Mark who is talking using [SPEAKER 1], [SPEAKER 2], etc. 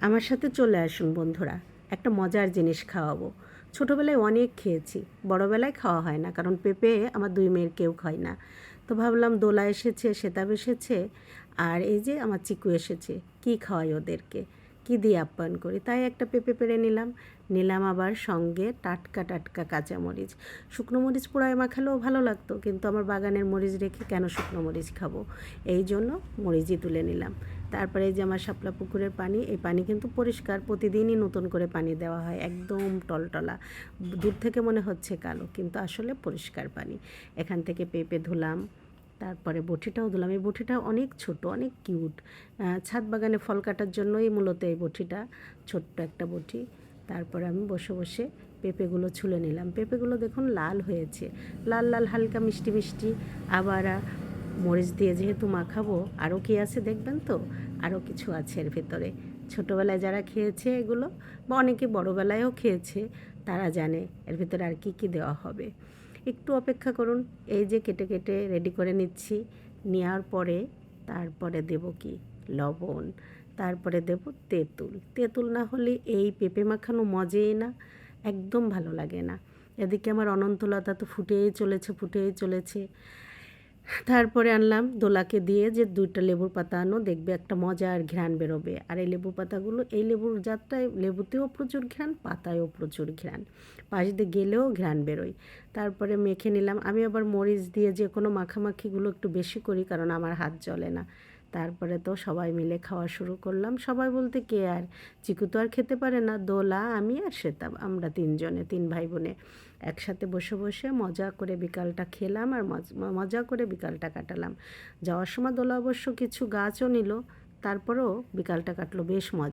[SPEAKER 1] আমার সাথে চলে আসুন বন্ধুরা, একটা মজার জিনিস খাওয়াবো। ছোটোবেলায় অনেক খেয়েছি, বড়োবেলায় খাওয়া হয় না, কারণ পেঁপে আমার দুই মেয়ের কেউ খায় না। তো ভাবলাম দোলা এসেছে, সেতাব এসেছে, আর এই যে আমার চিকু এসেছে, কি খাওয়াই ওদেরকে, কি দিয়ে আপ্যায়ন করি। তাই একটা পেঁপে পেড়ে নিলাম আবার সঙ্গে টাটকা টাটকা কাঁচামরিচ। শুকনো মরিচ পোড়ায় মাখালেও ভালো লাগতো, কিন্তু আমার বাগানের মরিচ রেখে কেন শুকনো মরিচ খাবো, এই জন্য মরিচই তুলে নিলাম। তারপরে এই যে আমার শাপলা পুকুরের পানি, এই পানি কিন্তু পরিষ্কার, প্রতিদিনই নতুন করে পানি দেওয়া হয়, একদম টলটলা, দূর থেকে মনে হচ্ছে কালো, কিন্তু আসলে পরিষ্কার পানি। এখান থেকে পেঁপে ধুলাম, তারপরে বটিটাও ধুলাম। এই বটিটা অনেক ছোট, অনেক কিউট, ছাদ বাগানে ফল কাটার জন্যই মূলত এই বটিটা, ছোট্ট একটা বটি। তারপরে আমি বসে বসে পেঁপেগুলো ছুলে নিলাম। পেঁপেগুলো দেখুন লাল হয়েছে, লাল লাল হালকা মিষ্টি মিষ্টি। আবার মরিচ দিয়ে যেহেতু মাখাবো, আরও কী আছে দেখবেন তো, আরও কিছু আছে এর ভেতরে। ছোটোবেলায় যারা খেয়েছে এগুলো, বা অনেকে বড়োবেলায়ও খেয়েছে, তারা জানে এর ভেতরে আর কী কী দেওয়া হবে। একটু অপেক্ষা করুন, এই যে কেটে কেটে রেডি করে নিচ্ছি। নেওয়ার পরে তারপরে দেব কি, লবণ, তারপরে দেব তেঁতুল। তেঁতুল না হলে এই পেঁপে মাখানো মজেই না, একদম ভালো লাগে না। এদিকে আমার অনন্তলতা তো ফুটেই চলেছে। তারপরে আনলাম দোলাকে দিয়ে যে 2টা লেবুর পাতা আনো, দেখবে একটা মজার ঘ্রাণ বেরোবে। আর এই লেবু পাতাগুলো, এই লেবুর জাতটায় লেবুতেও প্রচুর ঘ্রাণ, পাতায়ও প্রচুর ঘ্রাণ, পাশ দিয়ে গেলেও ঘ্রাণ বেরোয়। তারপরে মেখে নিলাম। আমি আবার মরিচ দিয়ে যে কোনো মাখামাখিগুলো একটু বেশি করি, কারণ আমার হাত জ্বলে না। তারপরে তো সবাই মিলে খাওয়া শুরু করলাম। সবাই বলতে কে আর, চিকু তো আর খেতে পারে না, দোলা, আমি আর শ্বেতাব, আমরা 3 ভাই বোনে একসাথে বসে বসে মজা করে বিকালটা খেলাম, আর মজা করে বিকালটা কাটালাম। যাওয়ার সময় দোলা অবশ্য কিছু গাছও নিল, তারপরেও বিকালটা কাটলো বেশ মজা।